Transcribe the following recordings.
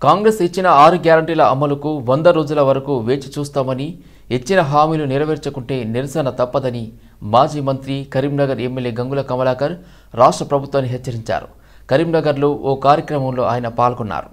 కాంగ్రెస్ ఇచ్చిన 6 గ్యారంటీల అమలుకు 100 రోజుల వరకు వేచి చూస్తామని, ఇచ్చిన హామీలు నెరవేర్చకుంటే నిరసన తప్పదని మాజీ మంత్రి కరీంనగర్ ఎమ్మెల్యే గంగుల కమలాకర్ రాష్ట్ర ప్రభుత్వాన్ని హెచ్చరించారు. కరీంనగర్లో ఓ కార్యక్రమంలో ఆయన పాల్గొన్నారు.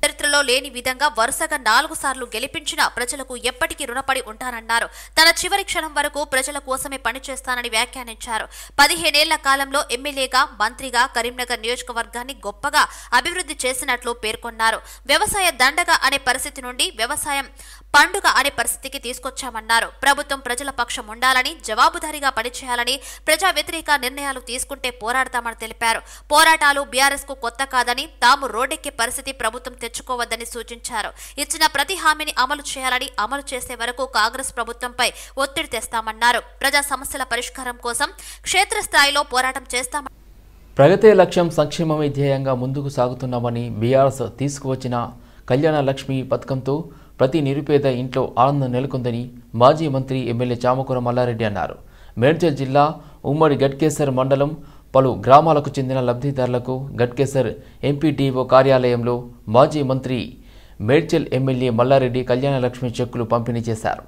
చరిత్రలో లేని విధంగా వరుసగా 4 సార్లు గెలిపించిన ప్రజలకు ఎప్పటికీ రుణపడి ఉంటానన్నారు. తన చివరి క్షణం వరకు ప్రజల కోసమే పనిచేస్తానని వ్యాఖ్యానించారు. 15 ఏళ్ల కాలంలో ఎమ్మెల్యేగా, మంత్రిగా కరీంనగర్ నియోజకవర్గాన్ని గొప్పగా అభివృద్ధి చేసినట్లు పేర్కొన్నారు. వ్యవసాయ దండగ అనే పరిస్థితి నుండి వ్యవసాయం పండుగ అనే పరిస్థితికి తీసుకొచ్చామన్నారు. ప్రభుత్వం ప్రజల పక్షం ఉండాలని, జవాబుదారీగా పనిచేయాలని, ప్రజా వ్యతిరేక నిర్ణయాలు తీసుకుంటే పోరాడతామని తెలిపారు. పోరాటాలు బీఆర్ఎస్ కు కొత్త కాదని, తాము రోడ్డెక్కే పరిస్థితి ప్రభుత్వం తెచ్చుకోవద్దని సూచించారు. ఇచ్చిన ప్రతి హామీని అమలు చేయాలని, అమలు చేసే వరకు కాంగ్రెస్ ప్రభుత్వంపై ఒత్తిడి తెస్తామన్నారు. ప్రజా సమస్యల పరిష్కారం కోసం క్షేత్రస్థాయిలో పోరాటం చేస్తామని. ప్రగతే లక్ష్యం, సంక్షేమమే ధ్యేయంగా ముందుకు సాగుతున్నామని బీఆర్ఎస్ తీసుకువచ్చిన కళ్యాణ లక్ష్మి పథకంతో ప్రతి నిరుపేద ఇంట్లో ఆనందం నెలకొందని మాజీ మంత్రి ఎమ్మెల్యే చామకూర మల్లారెడ్డి అన్నారు. మేడ్చల్ జిల్లా ఉమ్మడి గట్కేసర్ మండలం పలు గ్రామాలకు చెందిన లబ్ధిదారులకు గట్కేసర్ ఎంపీడీఓ కార్యాలయంలో మాజీ మంత్రి మేడ్చల్ ఎమ్మెల్యే మల్లారెడ్డి కళ్యాణ లక్ష్మి చెక్కులు పంపిణీ చేశారు.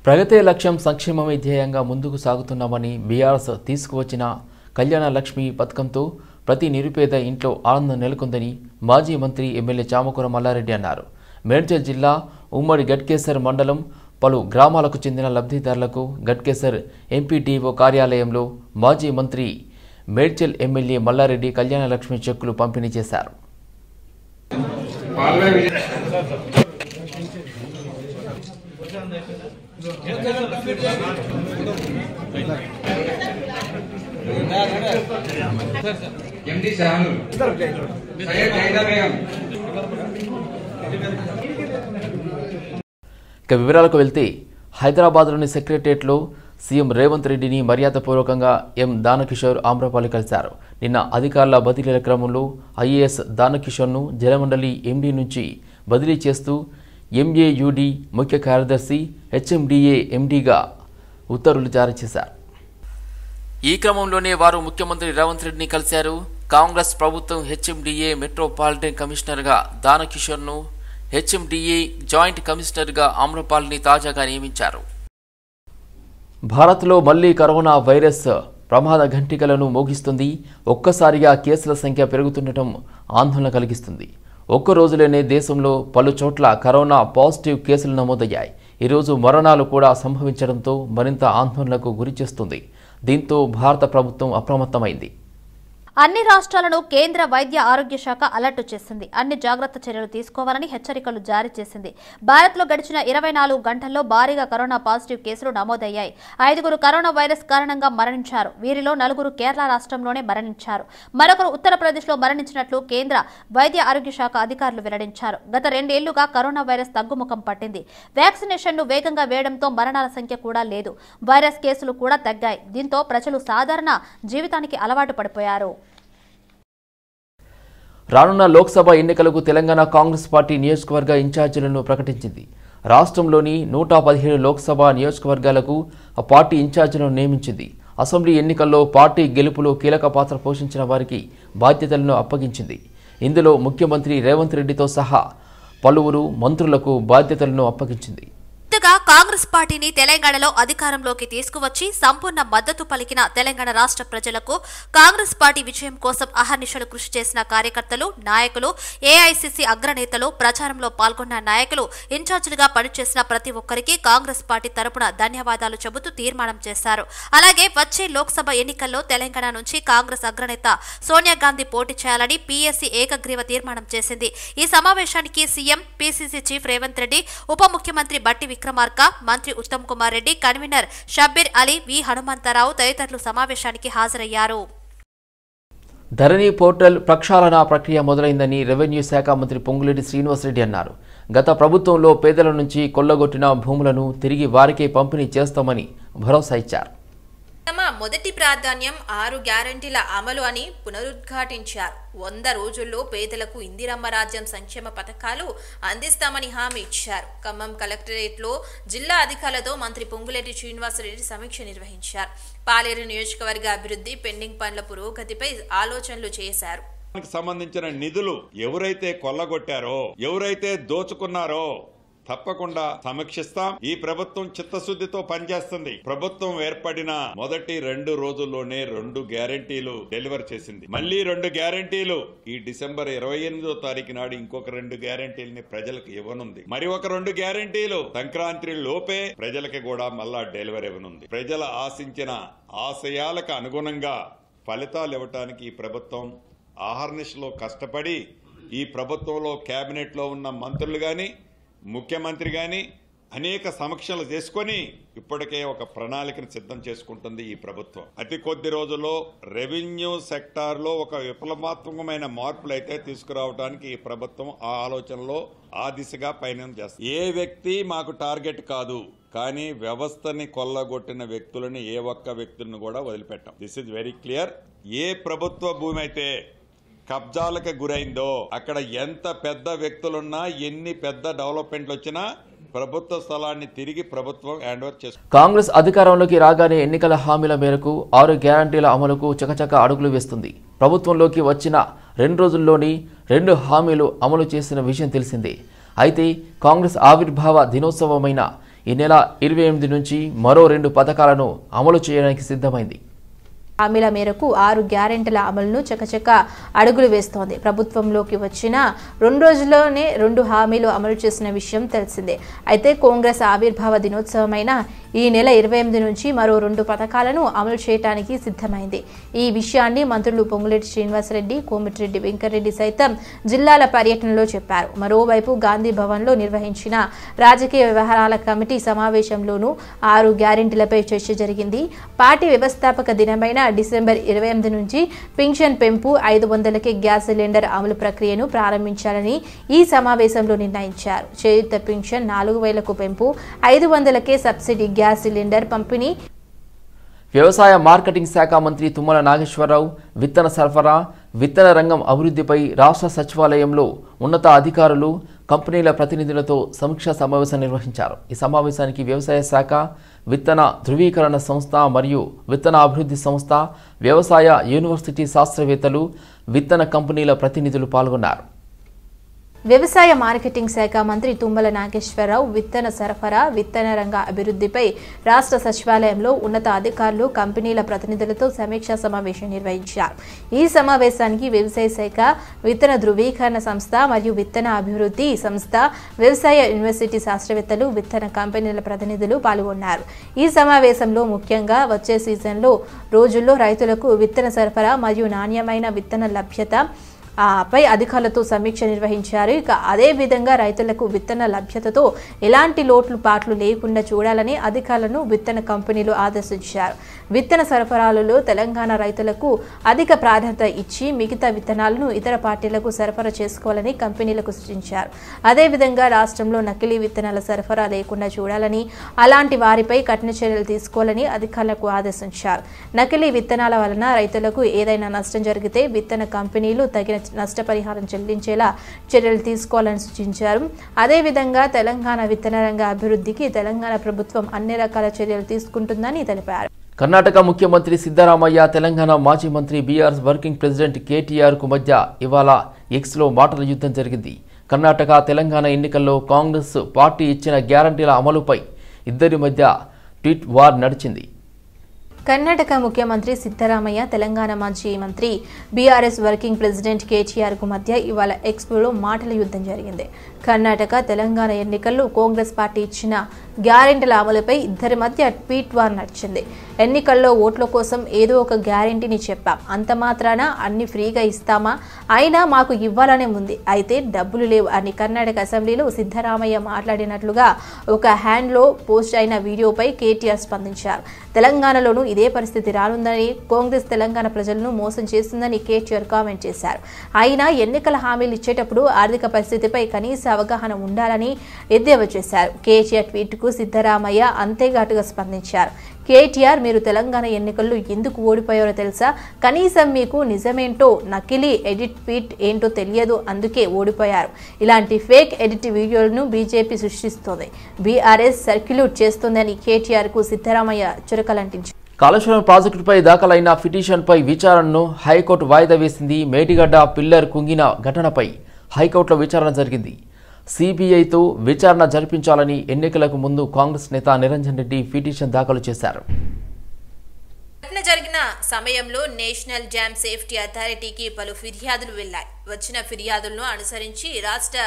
ప్రగతే లక్ష్యం, సంక్షేమమే ధ్యేయంగా ముందుకు సాగుతున్నామని బీఆర్ఎస్ తీసుకువచ్చిన కళ్యాణ లక్ష్మి పథకంతో ప్రతి నిరుపేద ఇంట్లో ఆనందం నెలకొందని మాజీ మంత్రి ఎమ్మెల్యే చామకూర మల్లారెడ్డి అన్నారు. మేడ్చల్ జిల్లా ఉమ్మడి గట్కేసర్ మండలం పలు గ్రామాలకు చెందిన లబ్ధిదారులకు గట్కేసర్ ఎంపీడీఓ కార్యాలయంలో మాజీ మంత్రి మేడ్చల్ ఎమ్మెల్యే మల్లారెడ్డి కళ్యాణ లక్ష్మి చెక్కులు పంపిణీ చేశారు. ఇక వివరాలకు వెళ్తే హైదరాబాద్లోని సెక్రటరియట్లో సీఎం రేవంత్ రెడ్డిని మర్యాదపూర్వకంగా ఎం దానకిషోర్ ఆమ్రపాలి కలిశారు. నిన్న అధికారుల బదిలీల క్రమంలో ఐఏఎస్ దానకిషోర్ను జలమండలి ఎండీ నుంచి బదిలీ చేస్తూ ఎంఏయుడి ముఖ్య కార్యదర్శి హెచ్ఎండిఏ ఎండీగా ఉత్తర్వులు జారీ చేశారు. ఈ క్రమంలోనే వారు ముఖ్యమంత్రి రేవంత్ రెడ్డిని కలిశారు. కాంగ్రెస్ ప్రభుత్వం హెచ్ఎండిఏ మెట్రోపాలిటన్ కమిషనర్గా దానకిషోర్ను, హెచ్ఎండిఏ జాయింట్ కమిషనర్గా ఆమ్రపాల్ని తాజాగా నియమించారు. భారత్లో మళ్లీ కరోనా వైరస్ ప్రమాద ఘంటికలను మోగిస్తుంది. ఒక్కసారిగా కేసుల సంఖ్య పెరుగుతుండటం ఆందోళన కలిగిస్తుంది. ఒక్క రోజులోనే దేశంలో పలు చోట్ల కరోనా పాజిటివ్ కేసులు నమోదయ్యాయి. ఈరోజు మరణాలు కూడా సంభవించడంతో మరింత ఆందోళనకు గురిచేస్తుంది. దీంతో భారత ప్రభుత్వం అప్రమత్తమైంది. అన్ని రాష్ట్రాలను కేంద్ర వైద్య ఆరోగ్య శాఖ అలర్ట్ చేసింది. అన్ని జాగ్రత్త చర్యలు తీసుకోవాలని హెచ్చరికలు జారీ చేసింది. భారత్లో గడిచిన 24 గంటల్లో భారీగా కరోనా పాజిటివ్ కేసులు నమోదయ్యాయి. 5 కరోనా వైరస్ కారణంగా మరణించారు. వీరిలో 4 కేరళ రాష్ట్రంలోనే మరణించారు. మరొకరు ఉత్తరప్రదేశ్లో మరణించినట్లు కేంద్ర వైద్య ఆరోగ్య శాఖ అధికారులు వెల్లడించారు. గత 2 ఏళ్లుగా కరోనా వైరస్ తగ్గుముఖం పట్టింది. వ్యాక్సినేషన్ను వేగంగా వేయడంతో మరణాల సంఖ్య కూడా లేదు. వైరస్ కేసులు కూడా తగ్గాయి. దీంతో ప్రజలు సాధారణ జీవితానికి అలవాటు పడిపోయారు. రానున్న లోక్సభ ఎన్నికలకు తెలంగాణ కాంగ్రెస్ పార్టీ నియోజకవర్గ ఇన్ఛార్జీలను ప్రకటించింది. రాష్ట్రంలోని 117 లోక్సభ నియోజకవర్గాలకు ఆ పార్టీ ఇన్ఛార్జీలను నియమించింది. అసెంబ్లీ ఎన్నికల్లో పార్టీ గెలుపులో కీలక పాత్ర పోషించిన వారికి బాధ్యతలను అప్పగించింది. ఇందులో ముఖ్యమంత్రి రేవంత్ రెడ్డితో సహా పలువురు మంత్రులకు బాధ్యతలను అప్పగించింది. కాంగ్రెస్ పార్టీని తెలంగాణలో అధికారంలోకి తీసుకువచ్చి సంపూర్ణ మద్దతు పలికిన తెలంగాణ రాష్ట్ర ప్రజలకు, కాంగ్రెస్ పార్టీ విజయం కోసం అహర్నిశలు కృషి చేసిన కార్యకర్తలు, నాయకులు, ఏఐసిసి అగ్రనేతలు, ప్రచారంలో పాల్గొన్న నాయకులు, ఇన్ఛార్జీలుగా పనిచేసిన ప్రతి ఒక్కరికి కాంగ్రెస్ పార్టీ తరపున ధన్యవాదాలు చెబుతూ తీర్మానం చేశారు. అలాగే వచ్చే లోక్సభ ఎన్నికల్లో తెలంగాణ నుంచి కాంగ్రెస్ అగ్రనేత సోనియా గాంధీ పోటీ చేయాలని పీఎస్సీ ఏకగ్రీవ తీర్మానం చేసింది. ఈ సమావేశానికి CM, PCC chief Revanth Reddy, ఉప ముఖ్యమంత్రి బట్టి విక్రమార్క, మంత్రి ఉత్తమ్ కుమార్ రెడ్డి, కన్వీనర్ షబ్బీర్ అలీ, వి హనుమంతరావు తదితరులు సమావేశానికి హాజరయ్యారు. ధరణి పోర్టల్ ప్రక్షాళన ప్రక్రియ మొదలైందని రెవెన్యూ శాఖ మంత్రి పొంగులేటి శ్రీనివాసరెడ్డి అన్నారు. గత ప్రభుత్వంలో పేదల నుంచి కొల్లగొట్టిన భూములను తిరిగి వారికే పంపిణీ చేస్తామని భరోసా ఇచ్చారు. తమ మొదటి ప్రాధాన్యం 6 గ్యారంటీల అమలు అని పునరుద్ఘాటించారు. 100 రోజుల్లో పేదలకు ఇందిరమ్మ రాజ్యం సంక్షేమ పథకాలు అందిస్తామని హామీ ఇచ్చారు. ఖమ్మం కలెక్టరేట్లో జిల్లా అధికారులతో మంత్రి పొంగులేటి శ్రీనివాసరెడ్డి సమీక్ష నిర్వహించారు. పాలేరు నియోజకవర్గ అభివృద్ధి, పెండింగ్ పనుల పురోగతిపై ఆలోచనలు చేశారు. సంబంధించిన నిధులు ఎవరైతే కొల్లగొట్టారో, ఎవరైతే దోచుకున్నారో తప్పకుండా సమీక్షిస్తాం. ఈ ప్రభుత్వం చిత్తశుద్ధితో పనిచేస్తుంది. ప్రభుత్వం ఏర్పడిన మొదటి 2 రోజుల్లోనే 2 గ్యారెంటీలు డెలివర్ చేసింది. మళ్ళీ 2 గ్యారెంటీలు ఈ డిసెంబర్ 28వ తారీఖు నాడు ఇంకొక 2 గ్యారెంటీలని ప్రజలకు ఇవ్వనుంది. మరి ఒక 2 గ్యారెంటీలు సంక్రాంతి లోపే ప్రజలకి కూడా మళ్ళా డెలివర్ ఇవ్వనుంది. ప్రజల ఆశించిన ఆశయాలకు అనుగుణంగా ఫలితాలు ఇవ్వటానికి ఈ ప్రభుత్వం ఆహర్నిశలో కష్టపడి, ఈ ప్రభుత్వంలో కేబినెట్ లో ఉన్న మంత్రులు గాని, ముఖ్యమంత్రి గాని అనేక సమీక్షలు చేసుకొని ఇప్పటికే ఒక ప్రణాళికను సిద్ధం చేసుకుంటుంది ఈ ప్రభుత్వం. అతి కొద్ది రోజుల్లో రెవెన్యూ సెక్టార్ లో ఒక విప్లవాత్మకమైన మార్పులు అయితే తీసుకురావడానికి ఈ ప్రభుత్వం ఆ ఆలోచనలో ఆ దిశగా పయనం చేస్తుంది. ఏ వ్యక్తి మాకు టార్గెట్ కాదు, కానీ వ్యవస్థని కొల్లగొట్టిన వ్యక్తులని ఏ ఒక్క వ్యక్తులను కూడా వదిలిపెట్టాం. This is very clear. ఏ ప్రభుత్వ భూమి అయితే కబ్జాలకు గురైందో అక్కడ ఎంత పెద్ద వ్యక్తులున్నా, ఎన్ని పెద్ద డెవలప్మెంట్లు వచ్చినా ప్రభుత్వ స్థలాన్ని తిరిగి ప్రభుత్వం హ్యాండ్ ఓవర్ చేస్తుంది. కాంగ్రెస్ అధికారంలోకి రాగానే ఎన్నికల హామీల మేరకు 6 గ్యారంటీల అమలుకు చకచక అడుగులు వేస్తుంది. ప్రభుత్వంలోకి వచ్చిన 2 రోజుల్లోని 2 హామీలు అమలు చేసిన విషయం తెలిసిందే. అయితే కాంగ్రెస్ ఆవిర్భావ దినోత్సవమైన ఈ నెల 28 నుంచి మరో 2 పథకాలను అమలు చేయడానికి సిద్ధమైంది. హామీల మేరకు 6 గ్యారెంటీల అమలును చకచక అడుగులు వేస్తోంది. ప్రభుత్వంలోకి వచ్చిన 2 రోజుల్లోనే 2 హామీలు అమలు చేసిన విషయం తెలిసిందే. అయితే కాంగ్రెస్ ఆవిర్భావ దినోత్సవమైన ఈ నెల 28 నుంచి మరో 2 పథకాలను అమలు చేయడానికి సిద్ధమైంది. ఈ విషయాన్ని మంత్రులు పొంగులేటి శ్రీనివాసరెడ్డి, కోమటిరెడ్డి వెంకటరెడ్డి సైతం జిల్లాల పర్యటనలో చెప్పారు. మరోవైపు గాంధీ భవన్లో నిర్వహించిన రాజకీయ వ్యవహారాల కమిటీ సమావేశంలోనూ 6 గ్యారెంటీలపై చర్చ జరిగింది. పార్టీ వ్యవస్థాపక దినమైన డిసెంబర్ 28 నుంచి పింఛన్ పెంపు, 500కే గ్యాస్ సిలిండర్ అమలు ప్రక్రియను ప్రారంభించాలని ఈ సమావేశంలో నిర్ణయించారు. చేయూత పింఛన్ 4000కు పెంపు, 500కే సబ్సిడీ గ్యాస్ సిలిండర్ పంపిణీ. వ్యవసాయ మార్కెటింగ్ శాఖ మంత్రి తుమ్మల నాగేశ్వరరావు విత్తన సరఫరా, విత్తన రంగం అభివృద్ధిపై రాష్ట్ర సచివాలయంలో ఉన్నత అధికారులు, కంపెనీల ప్రతినిధులతో సమీక్షా సమావేశం నిర్వహించారు. ఈ సమావేశానికి వ్యవసాయ శాఖ, విత్తన ధృవీకరణ సంస్థ మరియు విత్తన అభివృద్ధి సంస్థ, వ్యవసాయ యూనివర్సిటీ శాస్త్రవేత్తలు, విత్తన కంపెనీల ప్రతినిధులు పాల్గొన్నారు. వ్యవసాయ మార్కెటింగ్ శాఖ మంత్రి తుమ్మల నాగేశ్వరరావు విత్తన సరఫరా, విత్తన రంగ అభివృద్ధిపై రాష్ట్ర సచివాలయంలో ఉన్నత అధికారులు, కంపెనీల ప్రతినిధులతో సమీక్షా సమావేశం నిర్వహించారు. ఈ సమావేశానికి వ్యవసాయ శాఖ, విత్తన ధృవీకరణ సంస్థ మరియు విత్తన అభివృద్ధి సంస్థ, వ్యవసాయ యూనివర్సిటీ శాస్త్రవేత్తలు, విత్తన కంపెనీల ప్రతినిధులు పాల్గొన్నారు. ఈ సమావేశంలో ముఖ్యంగా వచ్చే సీజన్లో రోజుల్లో రైతులకు విత్తన సరఫరా మరియు నాణ్యమైన విత్తన లభ్యత పై అధికారులతో సమీక్ష నిర్వహించారు. ఇక అదే విధంగా రైతులకు విత్తన లభ్యతతో ఎలాంటి లోటుపాట్లు లేకుండా చూడాలని అధికారులను విత్తన కంపెనీలు ఆదేశించారు. విత్తన సరఫరాలలో తెలంగాణ రైతులకు అధిక ప్రాధాన్యత ఇచ్చి మిగతా విత్తనాలను ఇతర పార్టీలకు సరఫరా చేసుకోవాలని కంపెనీలకు సూచించారు. అదేవిధంగా రాష్ట్రంలో నకిలీ విత్తనాల సరఫరా లేకుండా చూడాలని, అలాంటి వారిపై కఠిన చర్యలు తీసుకోవాలని అధికారులకు ఆదేశించారు. నకిలీ విత్తనాల వలన రైతులకు ఏదైనా నష్టం జరిగితే విత్తన కంపెనీలు తగిన నష్టపరిహారం చెల్లించేలా చర్యలు తీసుకోవాలని సూచించారు. అదేవిధంగా తెలంగాణ విత్తన రంగ అభివృద్ధికి తెలంగాణ ప్రభుత్వం అన్ని రకాల చర్యలు తీసుకుంటుందని తెలిపారు. కర్ణాటక ముఖ్యమంత్రి సిద్ధరామయ్య, తెలంగాణ మాజీ మంత్రి బీఆర్ఎస్ వర్కింగ్ ప్రెసిడెంట్ కేటీఆర్ కు మధ్య ఇవాళ ఎక్స్లో మాటల యుద్ధం జరిగింది. కర్ణాటక, తెలంగాణ ఎన్నికల్లో కాంగ్రెస్ పార్టీ ఇచ్చిన గ్యారంటీల అమలుపై ఇద్దరి మధ్య ట్వీట్ వార్ నడిచింది. కర్ణాటక ముఖ్యమంత్రి సిద్ధరామయ్య, తెలంగాణ మాజీ మంత్రి బీఆర్ఎస్ వర్కింగ్ ప్రెసిడెంట్ కేటీఆర్ కు మధ్య ఇవాళ ఎక్స్పోలో మాటల యుద్ధం జరిగింది. కర్ణాటక, తెలంగాణ ఎన్నికల్లో కాంగ్రెస్ పార్టీ ఇచ్చిన గ్యారెంటీల అమలుపై ఇద్దరి మధ్య ట్వీట్ వార్ నడిచింది. ఎన్నికల్లో ఓట్ల కోసం ఏదో ఒక గ్యారెంటీని చెప్పాం, అంత మాత్రాన అన్ని ఫ్రీగా ఇస్తామా, అయినా మాకు ఇవ్వాలనే ఉంది, అయితే డబ్బులు లేవు అని కర్ణాటక అసెంబ్లీలో సిద్ధరామయ్య మాట్లాడినట్లుగా ఒక హ్యాండ్లో పోస్ట్ అయిన వీడియోపై కేటీఆర్ స్పందించారు. తెలంగాణలోనూ ఇదే పరిస్థితి రానుందని, కాంగ్రెస్ తెలంగాణ ప్రజలను మోసం చేస్తుందని కేటీఆర్ కామెంట్ చేశారు. అయినా ఎన్నికల హామీలు ఇచ్చేటప్పుడు ఆర్థిక పరిస్థితిపై కనీస అవగాహన ఉండాలని ఎద్దేవా చేశారు. కేటీఆర్ ట్వీట్ కు సిద్ధరామయ్య అంతేఘాటుగా స్పందించారు. కేటీఆర్, మీరు తెలంగాణ ఎన్నికల్లో ఎందుకు ఓడిపోయారో తెలుసా? కనీసం మీకు నిజమేంటో, నకిలీ ఎడిట్ ట్వీట్ ఏంటో తెలియదు, అందుకే ఓడిపోయారు. ఇలాంటి ఫేక్ ఎడిట్ వీడియోలను బీజేపీ సృష్టిస్తోంది, బీఆర్ఎస్ సర్క్యులేట్ చేస్తోందని కేటీఆర్ కు సిద్ధరామయ్య చురకలంటించారు. కాళేశ్వరం ప్రాజెక్టుపై దాఖలైన పిటిషన్పై విచారణను హైకోర్టు వాయిదా వేసింది. మేడిగడ్డ పిల్లర్ కుంగిన ఘటనపై హైకోర్టులో విచారణ జరిగింది. సిబిఐతో విచారణ జరిపించాలని ఎన్నికలకు ముందు కాంగ్రెస్ నేత నిరంజన్ రెడ్డి పిటిషన్ దాఖలు చేశారు. ఘటన జరిగిన సమయంలో నేషనల్ డ్యామ్ సేఫ్టీ అథారిటీకి పలు ఫిర్యాదులు వెళ్లాయి. వచ్చిన ఫిర్యాదులను అనుసరించి రాష్ట్ర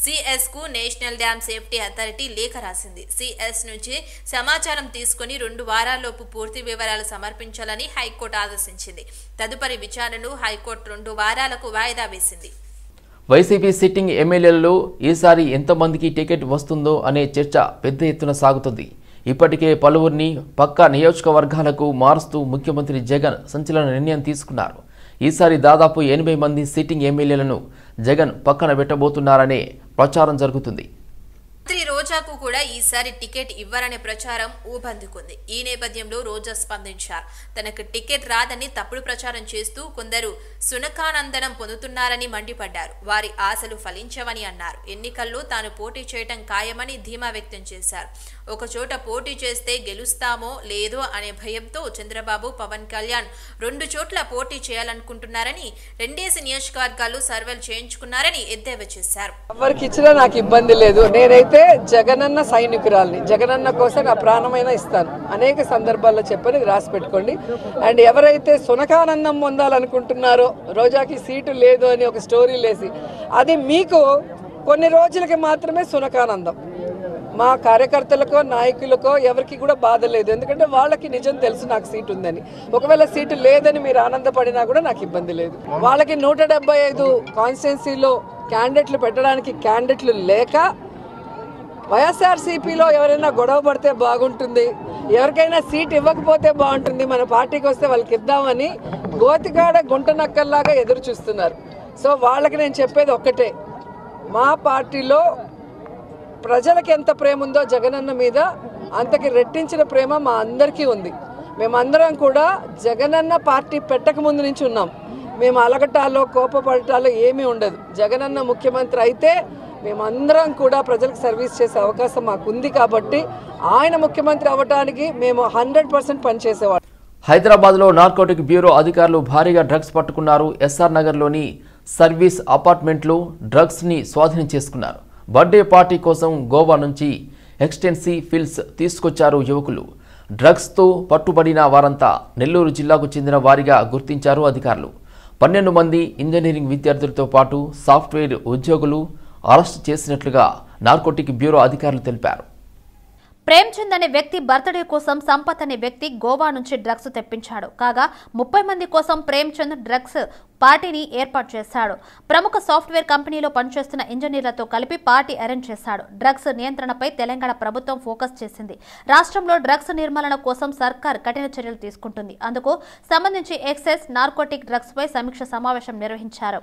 సిఎస్ కు నేషనల్ డ్యామ్ సేఫ్టీ అథారిటీ లేఖ రాసింది. సిఎస్ నుంచి సమాచారం తీసుకుని 2 వారాల్లోపు పూర్తి వివరాలు సమర్పించాలని హైకోర్టు ఆదేశించింది. తదుపరి విచారణను హైకోర్టు 2 వారాలకు వాయిదా వేసింది. వైసీపీ సిట్టింగ్ ఎమ్మెల్యేలలో ఈసారి ఎంతమందికి టికెట్ వస్తుందో అనే చర్చ పెద్ద ఎత్తున సాగుతుంది. ఇప్పటికే పలువురిని పక్క నియోజకవర్గాలకు మారుస్తూ ముఖ్యమంత్రి జగన్ సంచలన నిర్ణయం తీసుకున్నారు. ఈసారి దాదాపు 80 మంది సిట్టింగ్ ఎమ్మెల్యేలను జగన్ పక్కన పెట్టబోతున్నారనే ప్రచారం జరుగుతుంది. మంత్రి రోజాకు కూడా ఈసారి టికెట్ ఇవ్వరనే ప్రచారం ఊపందుకుంది. ఈ నేపథ్యంలో రోజా స్పందించారు. తనకు టికెట్ రాదని తప్పుడు ప్రచారం చేస్తూ కొందరు సునకానందనం పొందుతున్నారని మండిపడ్డారు. వారి ఆశలు ఫలించవని అన్నారు. ఎన్నికల్లో తాను పోటీ చేయటం ఖాయమని ధీమా వ్యక్తం చేశారు. ఒకచోట పోటీ చేస్తే గెలుస్తామో లేదో అనే భయంతో చంద్రబాబు, పవన్ కళ్యాణ్ 2 చోట్ల పోటీ చేయాలనుకుంటున్నారని 2 నియోజకవర్గాలు సర్వేలు చేయించుకున్నారని ఎద్దేవా చేశారు. ఎవరికి ఇచ్చినా నాకు ఇబ్బంది లేదు. నేనైతే జగనన్న సైనికురాల్ని. జగనన్న కోసం నా ప్రాణమైనా ఇస్తాను. అనేక సందర్భాల్లో చెప్పని రాసి పెట్టుకోండి. అండ్ ఎవరైతే సునకానందం పొందాలనుకుంటున్నారో రోజాకి సీటు లేదు అని ఒక స్టోరీ లేసి అది మీకు కొన్ని రోజులకి మాత్రమే సునకానందం. మా కార్యకర్తలకో నాయకులకో ఎవరికి కూడా బాధ లేదు. ఎందుకంటే వాళ్ళకి నిజం తెలుసు నాకు సీటు ఉందని. ఒకవేళ సీటు లేదని మీరు ఆనందపడినా కూడా నాకు ఇబ్బంది లేదు. వాళ్ళకి 175 కాన్స్టిట్యున్సీలో క్యాండిడేట్లు పెట్టడానికి క్యాండిడేట్లు లేక వైఎస్ఆర్సీపీలో ఎవరైనా గొడవ పడితే బాగుంటుంది, ఎవరికైనా సీట్ ఇవ్వకపోతే బాగుంటుంది, మన పార్టీకి వస్తే వాళ్ళకి ఇద్దామని గోతికాడ గుంట నక్కల్లాగా ఎదురు చూస్తున్నారు. సో వాళ్ళకి నేను చెప్పేది ఒక్కటే, మా పార్టీలో ప్రజలకి ఎంత ప్రేమ ఉందో జగనన్న మీద అంతకి రెట్టించిన ప్రేమ మా అందరికీ ఉంది. మేమందరం కూడా జగనన్న పార్టీ పెట్టక ముందు నుంచి ఉన్నాం. మేము అలగటాలో కోపపడటాలో ఏమీ ఉండదు. జగనన్న ముఖ్యమంత్రి అయితే మేమందరం కూడా ప్రజలకు సర్వీస్ చేసే అవకాశం మాకుంది. కాబట్టి ఆయన ముఖ్యమంత్రి అవ్వడానికి మేము 100% పనిచేసేవాళ్ళం. హైదరాబాద్లో నార్కోటిక్ బ్యూరో అధికారులు భారీగా డ్రగ్స్ పట్టుకున్నారు. ఎస్ఆర్ నగర్లోని సర్వీస్ అపార్ట్మెంట్లో డ్రగ్స్ని స్వాధీనం చేసుకున్నారు. బర్త్డే పార్టీ కోసం గోవా నుంచి ఎక్స్టెన్సీ ఫిల్స్ తీసుకొచ్చారు యువకులు. డ్రగ్స్తో పట్టుబడిన వారంతా నెల్లూరు జిల్లాకు చెందిన వారిగా గుర్తించారు అధికారులు. 12 మంది ఇంజనీరింగ్ విద్యార్థులతో పాటు సాఫ్ట్వేర్ ఉద్యోగులు అరెస్ట్ చేసినట్లుగా నార్కోటిక్ బ్యూరో అధికారులు తెలిపారు. ప్రేమ్చంద్ అనే వ్యక్తి బర్త్డే కోసం సంపత్ అనే వ్యక్తి గోవా నుంచి డ్రగ్స్ తెప్పించాడు. కాగా 30 మంది కోసం ప్రేమ్చంద్ డ్రగ్స్ పార్టీని ఏర్పాటు చేశాడు. ప్రముఖ సాఫ్ట్వేర్ కంపెనీలో పనిచేస్తున్న ఇంజనీర్లతో కలిపి పార్టీ అరేంజ్ చేశాడు. డ్రగ్స్ నియంత్రణపై తెలంగాణ ప్రభుత్వం ఫోకస్ చేసింది. రాష్ట్రంలో డ్రగ్స్ నిర్మూలన కోసం సర్కార్ కఠిన చర్యలు తీసుకుంటుంది. అందుకు సంబంధించి ఎక్సైజ్ నార్కోటిక్ డ్రగ్స్ పై సమీక్ష సమావేశం నిర్వహించారు.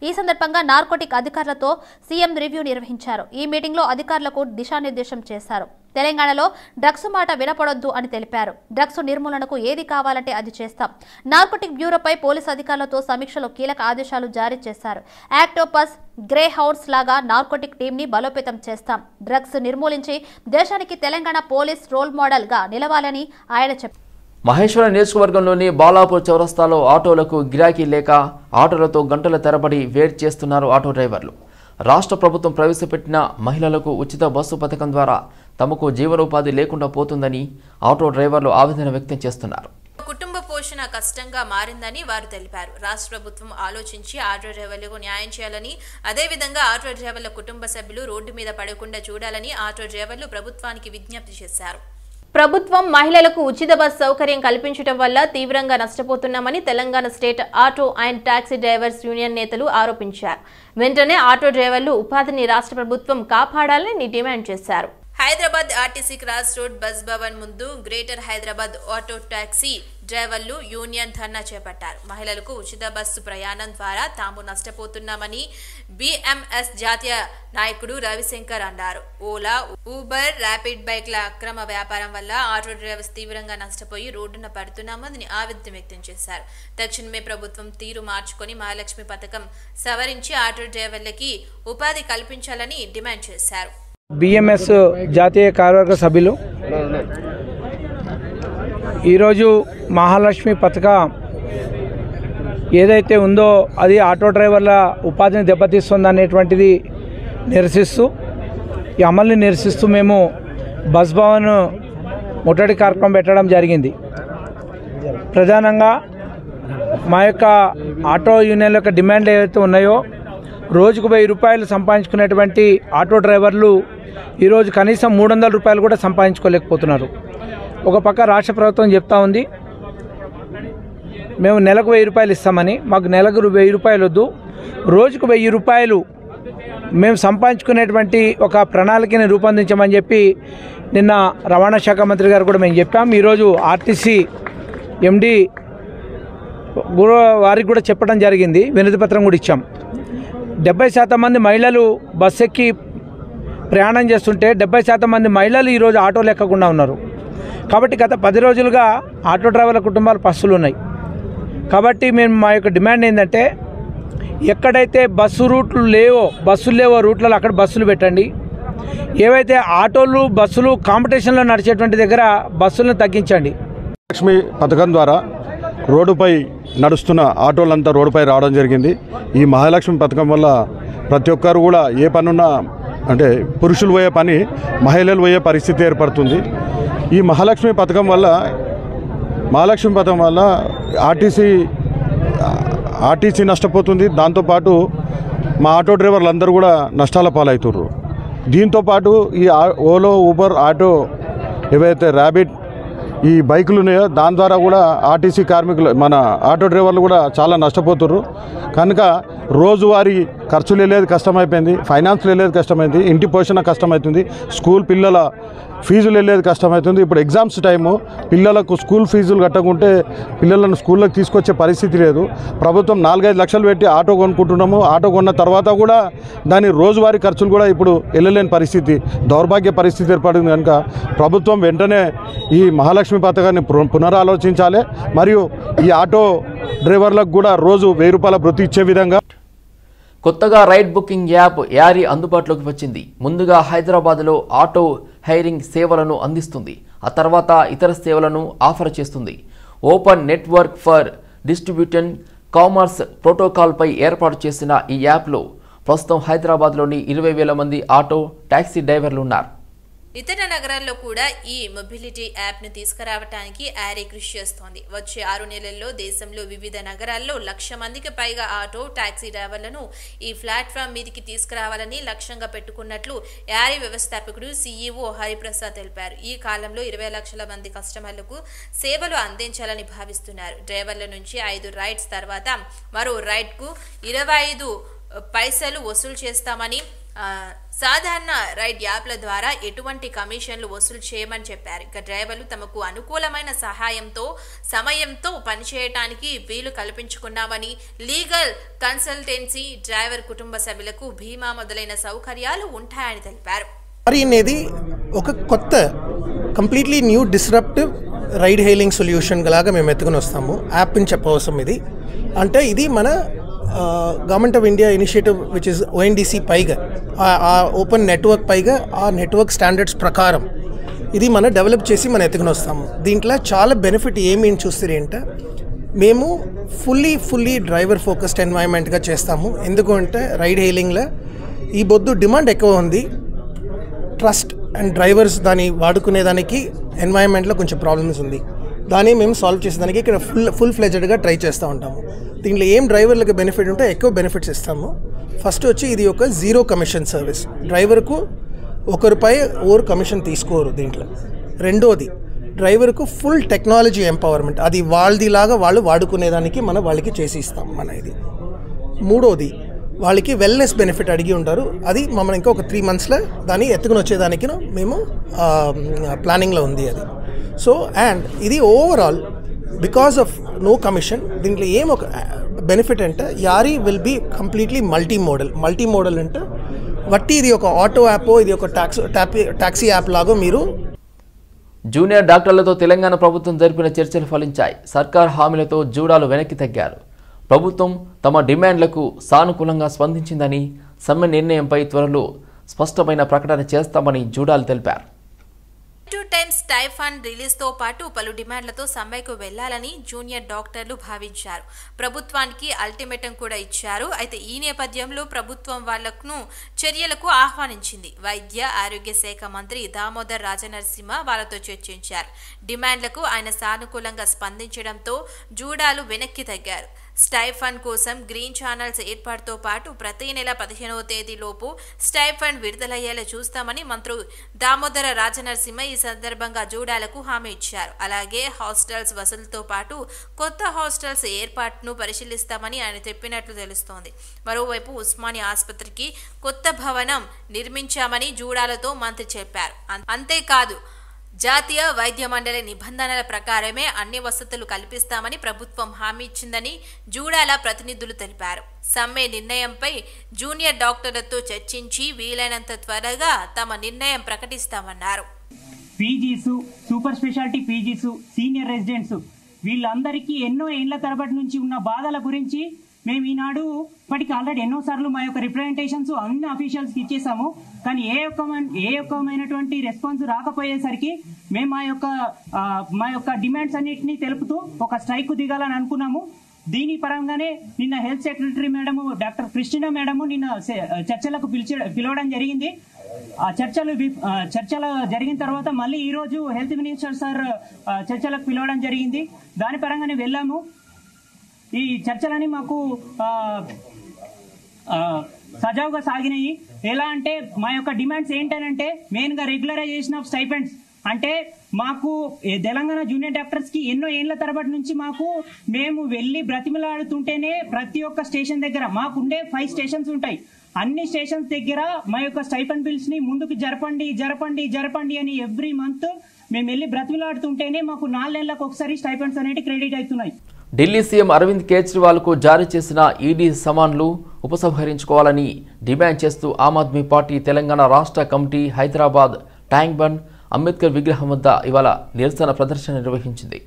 ఈ సందర్భంగా నార్కోటిక్ అధికారులతో సీఎం రివ్యూ నిర్వహించారు. ఈ మీటింగ్లో అధికారులకు దిశానిర్దేశం చేశారు. తెలంగాణలో డ్రగ్స్ మాట వినపడొద్దు అని తెలిపారు. డ్రగ్స్ నిర్మూలనకు ఏది కావాలంటే అది చేస్తాం. నార్కోటిక్ బ్యూరోపై పోలీసు అధికారులతో సమీక్షలో కీలక ఆదేశాలు జారీ చేశారు. యాక్టోపస్, గ్రే హౌన్స్ లాగా నార్కోటిక్ టీంని బలోపేతం చేస్తాం. డ్రగ్స్ నిర్మూలించి దేశానికి తెలంగాణ పోలీస్ రోల్ మోడల్ గా నిలవాలని ఆయన చెప్పారు. మహేశ్వరం నియోజకవర్గంలోని బాలాపూర్ చౌరస్తాలో ఆటోలకు గిరాకీ లేక ఆటోలతో గంటల తరబడి వెయిట్ చేస్తున్నారు ఆటో డ్రైవర్లు. రాష్ట్ర ప్రభుత్వం ప్రవేశపెట్టిన మహిళలకు ఉచిత బస్సు పథకం ద్వారా తమకు జీవనోపాధి లేకుండా పోతుందని ఆటో డ్రైవర్లు ఆవేదన వ్యక్తం చేస్తున్నారు. కుటుంబ పోషణ కష్టంగా మారిందని వారు తెలిపారు. రాష్ట్ర ప్రభుత్వం ఆలోచించి ఆటో డ్రైవర్లకు న్యాయం చేయాలని, అదేవిధంగా ఆటో డ్రైవర్ల కుటుంబ సభ్యులు రోడ్డు మీద పడకుండా చూడాలని ఆటో డ్రైవర్లు ప్రభుత్వానికి విజ్ఞప్తి చేశారు. ప్రభుత్వం మహిళలకు ఉచిత బస్ సౌకర్యం కల్పించడం వల్ల తీవ్రంగా నష్టపోతున్నామని Telangana state auto and taxi drivers union నేతలు ఆరోపించారు. వెంటనే ఆటో డ్రైవర్లు ఉపాధిని రాష్ట్ర ప్రభుత్వం కాపాడాలని డిమాండ్ చేశారు. Hyderabad RTC cross road bus Bhavan ముందు గ్రేటర్ హైదరాబాద్ ఆటో టాక్సీ డ్రైవర్లు యూనియన్ ధర్నా చేపట్టారు. మహిళలకు ఉచిత బస్సు ప్రయాణం ద్వారా తాము నష్టపోతున్నామని బిఎంఎస్ జాతీయ నాయకుడు రవిశంకర్ అన్నారు. ఓలా, ఊబర్, ర్యాపిడ్ బైక్ల అక్రమ వ్యాపారం వల్ల ఆటో డ్రైవర్స్ తీవ్రంగా నష్టపోయి రోడ్డున పడుతున్నామని ఆవేదన వ్యక్తం చేశారు. తక్షణమే ప్రభుత్వం తీరు మార్చుకొని మహాలక్ష్మి పథకం సవరించి ఆటో డ్రైవర్లకి ఉపాధి కల్పించాలని డిమాండ్ చేశారు. బిఎంఎస్ జాతీయ కార్యవర్గ సభ్యులు ఈరోజు మహాలక్ష్మి పథకం ఏదైతే ఉందో అది ఆటో డ్రైవర్ల ఉపాధిని దెబ్బతీస్తుంది అనేటువంటిది నిరసిస్తూ ఈ అమలుని నిరసిస్తూ మేము బస్ భవన్ ముట్టడి కార్యక్రమం పెట్టడం జరిగింది. ప్రధానంగా మా యొక్క ఆటో యూనియన్ల యొక్క డిమాండ్లు ఏవైతే ఉన్నాయో రోజుకు 1000 రూపాయలు సంపాదించుకునేటువంటి ఆటో డ్రైవర్లు ఈరోజు కనీసం 300 రూపాయలు కూడా సంపాదించుకోలేకపోతున్నారు. ఒక పక్క రాష్ట్ర ప్రభుత్వం చెప్తా ఉంది మేము నెలకు 1000 రూపాయలు ఇస్తామని, మాకు నెలకు 1000 రూపాయలు వద్దు, రోజుకు 1000 రూపాయలు మేము సంపాదించుకునేటువంటి ఒక ప్రణాళికని రూపొందించమని చెప్పి నిన్న రవాణా శాఖ మంత్రి గారు కూడా మేము చెప్పాం. ఈరోజు ఆర్టీసీ ఎండి వారికి కూడా చెప్పడం జరిగింది, వినతి పత్రం కూడా ఇచ్చాం. 70% మంది మహిళలు బస్ ఎక్కి ప్రయాణం చేస్తుంటే 70% మంది మహిళలు ఈరోజు ఆటోలు ఎక్కకుండా ఉన్నారు. కాబట్టి గత 10 రోజులుగా ఆటో డ్రైవర్ల కుటుంబాలు పస్తులు ఉన్నాయి. కాబట్టి మేము మా యొక్క డిమాండ్ ఏంటంటే ఎక్కడైతే బస్సులు లేవో రూట్లలో అక్కడ బస్సులు పెట్టండి. ఏవైతే ఆటోలు బస్సులు కాంపిటీషన్లో నడిచేటువంటి దగ్గర బస్సులను తగ్గించండి. లక్ష్మి పథకం ద్వారా రోడ్డుపై నడుస్తున్న ఆటోలంతా రోడ్డుపై రావడం జరిగింది. ఈ మహాలక్ష్మి పథకం వల్ల ప్రతి ఒక్కరు కూడా ఏ పనున్నా అంటే పురుషులు పోయే పని మహిళలు పోయే పరిస్థితి ఏర్పడుతుంది. ఈ మహాలక్ష్మి పథకం వల్ల ఆర్టీసీ నష్టపోతుంది. దాంతోపాటు మా ఆటో డ్రైవర్లు అందరూ కూడా నష్టాల పాలవుతుర్రు. దీంతోపాటు ఈ ఓలో ఊబర్ ఆటో ఏవైతే ర్యాబిట్ ఈ బైకులు ఉన్నాయో దాని ద్వారా కూడా ఆర్టీసీ కార్మికులు మన ఆటో డ్రైవర్లు కూడా చాలా నష్టపోతుర్రు. కనుక రోజువారీ ఖర్చులు వెళ్ళేది కష్టమైపోయింది, ఫైనాన్స్లు వెళ్ళేది కష్టమైంది, ఇంటి పోషణ కష్టమవుతుంది, స్కూల్ పిల్లల ఫీజులు వెళ్ళేది కష్టమవుతుంది. ఇప్పుడు ఎగ్జామ్స్ టైము, పిల్లలకు స్కూల్ ఫీజులు కట్టకుంటే పిల్లలను స్కూల్లోకి తీసుకొచ్చే పరిస్థితి లేదు. ప్రభుత్వం 4-5 లక్షలు పెట్టి ఆటో కొనుక్కుంటున్నాము. ఆటో కొన్న తర్వాత కూడా దాని రోజువారీ ఖర్చులు కూడా ఇప్పుడు వెళ్ళలేని పరిస్థితి, దౌర్భాగ్య పరిస్థితి ఏర్పడింది. కనుక ప్రభుత్వం వెంటనే ఈ మహాలక్ష్మి పథకాన్ని పునరాలోచించాలి. మరియు ఈ ఆటో డ్రైవర్లకు కూడా రోజు 1000 రూపాయల భృతి ఇచ్చే విధంగా. కొత్తగా రైడ్ బుకింగ్ యాప్ యారీ అందుబాటులోకి వచ్చింది. ముందుగా హైదరాబాద్లో ఆటో హైరింగ్ సేవలను అందిస్తుంది. ఆ తర్వాత ఇతర సేవలను ఆఫర్ చేస్తుంది. Open network for distribution commerce ప్రోటోకాల్పై ఏర్పాటు చేసిన ఈ యాప్లో ప్రస్తుతం హైదరాబాద్లోని 20,000 మంది ఆటో టాక్సీ డ్రైవర్లు ఉన్నారు. ఇతర నగరాల్లో కూడా ఈ మొబిలిటీ యాప్ను తీసుకురావడానికి యారీ కృషి చేస్తోంది. వచ్చే 6 నెలల్లో దేశంలో వివిధ నగరాల్లో 1,00,000 మందికి పైగా ఆటో టాక్సీ డ్రైవర్లను ఈ ప్లాట్ఫామ్ మీదకి తీసుకురావాలని లక్ష్యంగా పెట్టుకున్నట్లు యారీ వ్యవస్థాపకుడు CEO హరిప్రసాద్ తెలిపారు. ఈ కాలంలో 20 లక్షల మంది కస్టమర్లకు సేవలు అందించాలని భావిస్తున్నారు. డ్రైవర్ల నుంచి 5 రైడ్స్ తర్వాత మరో రైడ్కు 25 పైసలు వసూలు చేస్తామని, సాధారణ రైడ్ యాప్ల ద్వారా ఎటువంటి కమిషన్లు వసూలు చేయమని చెప్పారు. ఇక డ్రైవర్లు తమకు అనుకూలమైన సమయంతో పనిచేయడానికి వీలు కల్పించుకున్నామని, లీగల్ కన్సల్టెన్సీ, డ్రైవర్ కుటుంబ సభ్యులకు బీమా మొదలైన సౌకర్యాలు ఉంటాయని తెలిపారు. అనేది ఒక కొత్త completely new disruptive ride hailing solution లాగా మేము ఎత్తుకుని వస్తాము. యాప్ అని చెప్పవసరం ఇది అంటే ఇది మన government of India initiative which is ONDC పైగా ఆ ఓపెన్ నెట్వర్క్ పైగా ఆ నెట్వర్క్ స్టాండర్డ్స్ ప్రకారం ఇది మనం డెవలప్ చేసి మనం ఎత్తుకుని వస్తాము. దీంట్లో చాలా బెనిఫిట్ ఏమి చూస్తే అంటే మేము ఫుల్లీ డ్రైవర్ ఫోకస్డ్ ఎన్వైరన్మెంట్గా చేస్తాము. ఎందుకంటే రైడ్ హెయిలింగ్లో ఈ బొద్దు డిమాండ్ ఎక్కువ ఉంది. ట్రస్ట్ అండ్ డ్రైవర్స్ దాన్ని వాడుకునేదానికి ఎన్వైరన్మెంట్లో కొంచెం ప్రాబ్లమ్స్ ఉంది. దాన్ని మేము సాల్వ్ చేసేదానికి ఇక్కడ ఫుల్ ఫ్లెజ్డ్గా ట్రై చేస్తూ ఉంటాము. దీంట్లో ఏం డ్రైవర్లకు బెనిఫిట్ ఉంటే ఎక్కువ బెనిఫిట్స్ ఇస్తాము. ఫస్ట్ వచ్చి ఇది ఒక 0 కమిషన్ సర్వీస్, డ్రైవర్కు ₹1 కమిషన్ తీసుకోరు దీంట్లో. రెండోది డ్రైవర్కు ఫుల్ టెక్నాలజీ ఎంపవర్మెంట్, అది వాళ్ళదిలాగా వాళ్ళు వాడుకునేదానికి వాళ్ళకి చేసి ఇస్తాం మన ఇది. మూడోది వాళ్ళకి వెల్నెస్ బెనిఫిట్ అడిగి ఉంటారు, అది మమ్మల్ని ఇంకా ఒక 3 monthsలో దాన్ని ఎత్తుకుని వచ్చేదానికి మేము ప్లానింగ్లో ఉంది అది. సో అండ్ ఇది overall because of no commission దీంట్లో ఏం ఒక బెనిఫిట్ అంటే యారీ will be completely multimodal అంటే వట్టి ఇది ఒక ఆటో యాప్, ఇది ఒక టాక్సీ యాప్ లాగా మీరు. జూనియర్ డాక్టర్లతో తెలంగాణ ప్రభుత్వం జరిపిన చర్చలు ఫలించాయి. సర్కార్ హామీలతో జూడాలు వెనక్కి తగ్గారు. ప్రభుత్వం తమ డిమాండ్లకు సానుకూలంగా స్పందించిందని, సమ్మె నిర్ణయంపై త్వరలో స్పష్టమైన ప్రకటన చేస్తామని జూడాలు తెలిపారు. 2 టైమ్స్ స్టైఫండ్ రిలీజ్తో పాటు పలు డిమాండ్లతో సమ్మెకు వెళ్లాలని జూనియర్ డాక్టర్లు భావించారు. ప్రభుత్వానికి అల్టిమేటం కూడా ఇచ్చారు. అయితే ఈ నేపథ్యంలో ప్రభుత్వం వాళ్లకు చర్యలకు ఆహ్వానించింది. వైద్య ఆరోగ్య శాఖ మంత్రి దామోదర్ రాజనరసింహ వాళ్ళతో చర్చించారు. డిమాండ్లకు ఆయన సానుకూలంగా స్పందించడంతో జూడాలు వెనక్కి తగ్గారు. స్టైఫండ్ కోసం గ్రీన్ ఛానల్స్ ఏర్పాటుతో పాటు ప్రతి నెల 15వ తేదీలోపు స్టైఫండ్ విడుదలయ్యేలా చూస్తామని మంత్రి దామోదర రాజనరసింహ ఈ సందర్భంగా జూడాలకు హామీ ఇచ్చారు. అలాగే హాస్టల్స్ వసూలుతో పాటు కొత్త హాస్టల్స్ ఏర్పాటును పరిశీలిస్తామని ఆయన చెప్పినట్లు తెలుస్తోంది. మరోవైపు ఉస్మానియా ఆసుపత్రికి కొత్త భవనం నిర్మించామని జూడాలతో మంత్రి చెప్పారు. అంతేకాదు జాతీయ వైద్య మండలి నిబంధనల ప్రకారమే అన్ని వసతులు కల్పిస్తామని ప్రభుత్వం హామీ ఇచ్చిందని జూడాల ప్రతినిధులు తెలిపారు. సమ్మె నిర్ణయంపై జూనియర్ డాక్టర్లతో చర్చించి వీలైనంత త్వరగా తమ నిర్ణయం ప్రకటిస్తామన్నారు. PGs, super speciality PGs, senior residents వీళ్ళందరికీ ఎన్నో ఏళ్ల తరబడి నుంచి ఉన్న బాధల గురించి మేము ఈనాడు ఇప్పటికి ఆల్రెడీ ఎన్నోసార్లు మా యొక్క రిప్రజెంటేషన్స్ అన్ని అఫీషియల్స్కి ఇచ్చేసాము. కానీ ఏ ఒక్కమైనటువంటి రెస్పాన్స్ రాకపోయేసరికి మేము మా యొక్క డిమాండ్స్ అన్నింటినీ తెలుపుతూ ఒక స్ట్రైక్ దిగాలని అనుకున్నాము. దీని పరంగానే నిన్న health secretary madam doctor Christina madam నిన్న చర్చలకు పిలవడం జరిగింది. ఆ చర్చలు జరిగిన తర్వాత మళ్ళీ ఈ రోజు హెల్త్ మినిస్టర్ సార్ చర్చలకు పిలవడం జరిగింది. దాని పరంగానే వెళ్ళాము. ఈ చర్చలని మాకు సజావుగా సాగినాయి. ఎలా అంటే మా యొక్క డిమాండ్స్ ఏంటనంటే మెయిన్ గా రెగ్యులరైజేషన్ ఆఫ్ స్టైపెండ్స్. అంటే మాకు తెలంగాణ జూనియర్ డాక్టర్స్ కి ఎన్నో ఏళ్ల తరబడి నుంచి మేము వెళ్లి బ్రతిమలాడుతుంటేనే ప్రతి ఒక్క స్టేషన్ దగ్గర మాకుండే 5 స్టేషన్స్ ఉంటాయి. అన్ని స్టేషన్స్ దగ్గర మా యొక్క స్టైపెండ్ బిల్స్ ని ముందుకు జరపండి అని ఎవ్రీ మంత్ మేము వెళ్లి బ్రతిమలాడుతుంటేనే మాకు 4 నెలలకు ఒకసారి స్టైపెండ్స్ అనేవి క్రెడిట్ అవుతున్నాయి. ఢిల్లీ సీఎం అరవింద్ కేజ్రీవాల్కు జారీ చేసిన ఈడీ సమన్లు ఉపసంహరించుకోవాలని డిమాండ్ చేస్తూ ఆమ్ ఆద్మీ పార్టీ తెలంగాణ రాష్ట్ర committee Hyderabad tank bund Ambedkar విగ్రహం వద్ద ఇవాళ నిరసన ప్రదర్శన నిర్వహించింది.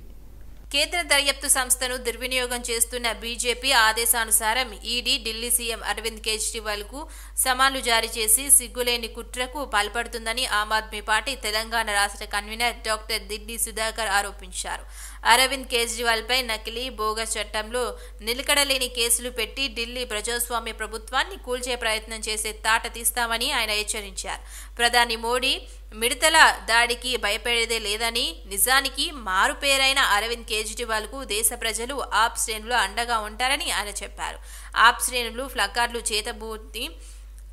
కేంద్ర దర్యాప్తు సంస్థను దుర్వినియోగం చేస్తున్న బీజేపీ ఆదేశానుసారం ఈడీ ఢిల్లీ సీఎం అరవింద్ కేజ్రీవాల్ కు సమన్లు జారీ చేసి సిగ్గులేని కుట్రకు పాల్పడుతుందని ఆమ్ ఆద్మీ పార్టీ తెలంగాణ రాష్ట్ర కన్వీనర్ డాక్టర్ దిడ్డి సుధాకర్ ఆరోపించారు. అరవింద్ కేజ్రీవాల్ పై నకిలీ బోగస్ చట్టంలో నిలకడలేని కేసులు పెట్టి ఢిల్లీ ప్రజాస్వామ్య ప్రభుత్వాన్ని కూల్చే ప్రయత్నం చేసే తాట తీస్తామని ఆయన హెచ్చరించారు. ప్రధాని మోడీ మిడతల దాడికి భయపడేదే లేదని, నిజానికి మారుపేరైన అరవింద్ కేజ్రీవాల్ కు దేశ ప్రజలు ఆప్ శ్రేణులు అండగా ఉంటారని ఆయన చెప్పారు. ఆప్ శ్రేణులు ప్లకార్డులు చేతబూతి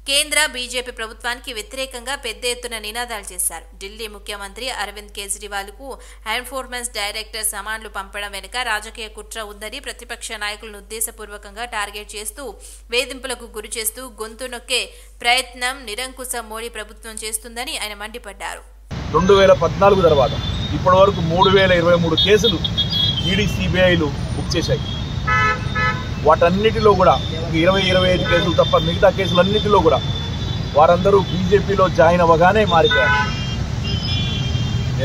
కేంద్ర బీజేపీ ప్రభుత్వానికి వ్యతిరేకంగా పెద్ద ఎత్తున నినాదాలు చేశారు. ఢిల్లీ ముఖ్యమంత్రి అరవింద్ కేజ్రీవాల్ కు ఎన్ఫోర్స్మెంట్ డైరెక్టర్ సమన్లు పంపడం వెనుక రాజకీయ కుట్ర ఉందని, ప్రతిపక్ష నాయకులను ఉద్దేశపూర్వకంగా టార్గెట్ చేస్తూ వేధింపులకు గురి చేస్తూ గొంతు నొక్కే ప్రయత్నం నిరంకుశ మోడీ ప్రభుత్వం చేస్తుందని ఆయన మండిపడ్డారు. 2014 తర్వాత ఇప్పటి వరకు 3023 కేసులు ఈడీ సిబిఐలు బుక్ చేశాయి. వాటన్నిటిలో కూడా 20-25 కేసులు తప్ప మిగతా కేసులన్నిటిలో కూడా వారందరూ బీజేపీలో జాయిన్ అవ్వగానే మారిపోయారు.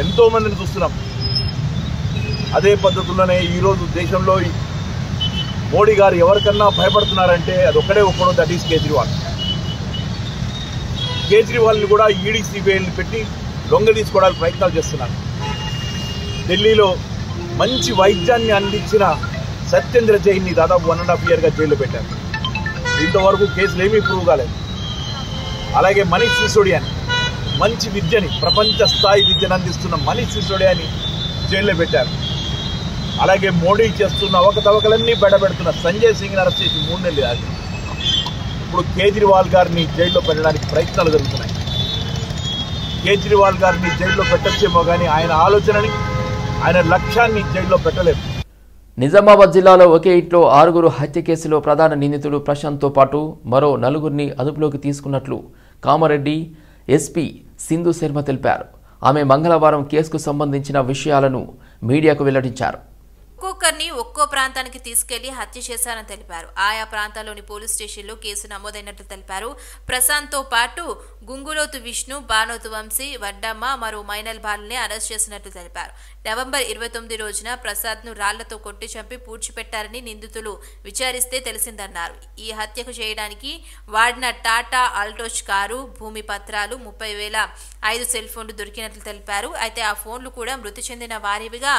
ఎంతో మందిని చూస్తున్నాం. అదే పద్ధతుల్లోనే ఈరోజు దేశంలో మోడీ గారు ఎవరికన్నా భయపడుతున్నారంటే అది ఒక్కడో దట్ ఈస్ కేజ్రీవాల్. కేజ్రీవాల్ని కూడా ఈడీ సిబిఐని పెట్టి లొంగ తీసుకోవడానికి ప్రయత్నాలు చేస్తున్నారు. ఢిల్లీలో మంచి వైద్యాన్ని అందించిన సత్యేంద్ర జైన్ని దాదాపు 1.5 year జైల్లో పెట్టారు. ఇంతవరకు కేసులు ఏమీ ప్రూవ్ కాలేదు. అలాగే మనీష్ సిసోడియాని, మంచి విద్యని, ప్రపంచ స్థాయి విద్యను అందిస్తున్న మనీష్ సిసోడియాని జైల్లో పెట్టారు. అలాగే మోడీ చేస్తున్న అవకతవకలన్నీ బయటపెడుతున్న సంజయ్ సింగ్ని అరెస్ట్ చేసి 3 నెలలు ఆగి ఇప్పుడు కేజ్రీవాల్ గారిని జైల్లో పెట్టడానికి ప్రయత్నాలు జరుగుతున్నాయి. కేజ్రీవాల్ గారిని జైల్లో పెట్టచ్చేమో కానీ ఆయన ఆలోచనని, ఆయన లక్ష్యాన్ని జైల్లో పెట్టలేదు. నిజామాబాద్ జిల్లాలో ఒకే ఇంట్లో 6 హత్య కేసులో ప్రధాన నిందితుడు ప్రశాంత్తో పాటు మరో 4 అదుపులోకి తీసుకున్నట్లు కామారెడ్డి ఎస్పీ సింధు శర్మ తెలిపారు. ఆమె మంగళవారం కేసుకు సంబంధించిన విషయాలను మీడియాకు వెల్లడించారు. ఒక్కొక్కరిని ఒక్కో ప్రాంతానికి తీసుకెళ్లి హత్య చేశారని తెలిపారు. ఆయా ప్రాంతాల్లోని పోలీస్ స్టేషన్లో కేసు నమోదైనట్లు తెలిపారు. ప్రశాంత్తో పాటు గుంగులోతు విష్ణు, బానోతు వంశీ, వడ్డమ్మ, మరో మైనల్ బాలుని అరెస్ట్ చేసినట్లు తెలిపారు. నవంబర్ 29 రోజున ప్రసాద్ను రాళ్లతో కొట్టి చంపి పూడ్చిపెట్టారని నిందితులు విచారిస్తే తెలిసిందన్నారు. ఈ హత్యకు చేయడానికి వాడిన టాటా ఆల్టోస్ కారు, భూమి పత్రాలు, 30,000 5 సెల్ ఫోన్లు దొరికినట్లు తెలిపారు. అయితే ఆ ఫోన్లు కూడా మృతి చెందిన వారివిగా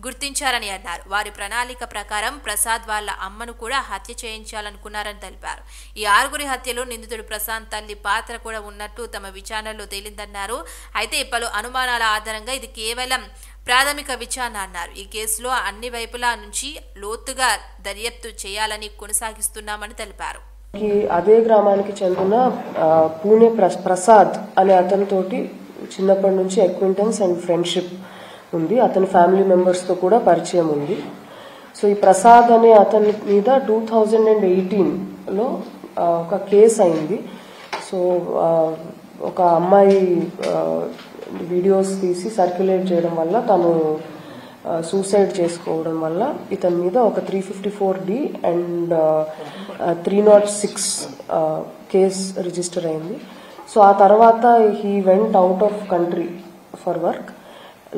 గుర్తించారని అన్నారు. వారి ప్రణాళిక ప్రకారం ప్రసాద్ వాళ్ళ అమ్మను కూడా హత్య చేయించాలనుకున్నారని తెలిపారు. ఈ 6గురి హత్యలో నిందితుడు ప్రశాంత్ తల్లి పాత్ర కూడా ఉన్నట్టు తమ విచారణలో తేలిందన్నారు. అయితే పలు అనుమానాల ఆధారంగా ఇది కేవలం ప్రాథమిక విచారణ అన్నారు. ఈ కేసులో అన్ని వైపుల నుంచి లోతుగా దర్యాప్తు చేయాలని కొనసాగిస్తున్నామని తెలిపారు. అదే గ్రామానికి చెందిన పూణే ప్రసాద్ అనే అతనితోటి చిన్నప్పటి నుంచి అక్వింటెన్స్ అండ్ ఫ్రెండ్షిప్ ఉంది. అతని ఫ్యామిలీ మెంబర్స్తో కూడా పరిచయం ఉంది. సో ఈ ప్రసాద్ అనే అతని మీద 2018లో ఒక కేసు అయింది. సో ఒక అమ్మాయి వీడియోస్ తీసి సర్క్యులేట్ చేయడం వల్ల తను సూసైడ్ చేసుకోవడం వల్ల ఇతని మీద ఒక 354D అండ్ 306 కేస్ రిజిస్టర్ అయింది. సో ఆ తర్వాత he went out of country for work.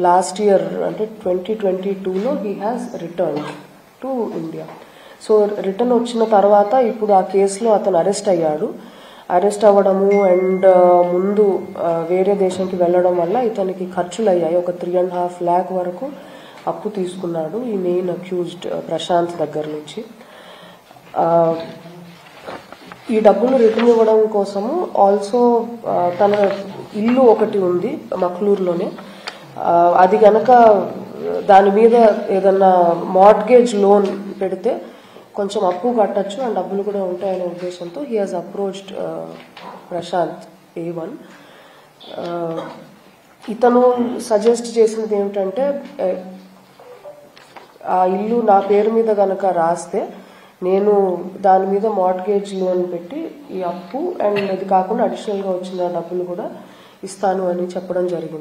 Last year అంటే 2022లో he has return to India. So return వచ్చిన తర్వాత ఇప్పుడు ఆ కేసులో అతను అరెస్ట్ అయ్యాడు. అరెస్ట్ అవ్వడము అండ్ ముందు వేరే దేశానికి వెళ్ళడం వల్ల ఇతనికి ఖర్చులు అయ్యాయి. ఒక 3.5 lakh వరకు అప్పు తీసుకున్నాడు ఈ మెయిన్ అక్యూజ్డ్ ప్రశాంత్ దగ్గర నుంచి. ఈ డబ్బులు రిటర్న్ ఇవ్వడం కోసము ఆల్సో తన ఇల్లు ఒకటి ఉంది మక్లూరులోనే. అది గనక దాని మీద ఏదన్నా మార్ట్గేజ్ లోన్ పెడితే కొంచెం అప్పు కట్టచ్చు అండ్ డబ్బులు కూడా ఉంటాయనే ఉద్దేశంతో he has approached Prashanth A1. ఇతను సజెస్ట్ చేసినది ఏమిటంటే ఆ ఇల్లు నా పేరు మీద గనక రాస్తే నేను దాని మీద మార్ట్గేజ్ లోన్ పెట్టి ఈ అప్పు అండ్ ఇది కాకుండా అడిషనల్గా వచ్చిన డబ్బులు కూడా ఇస్తాను అని చెప్పడం జరిగింది.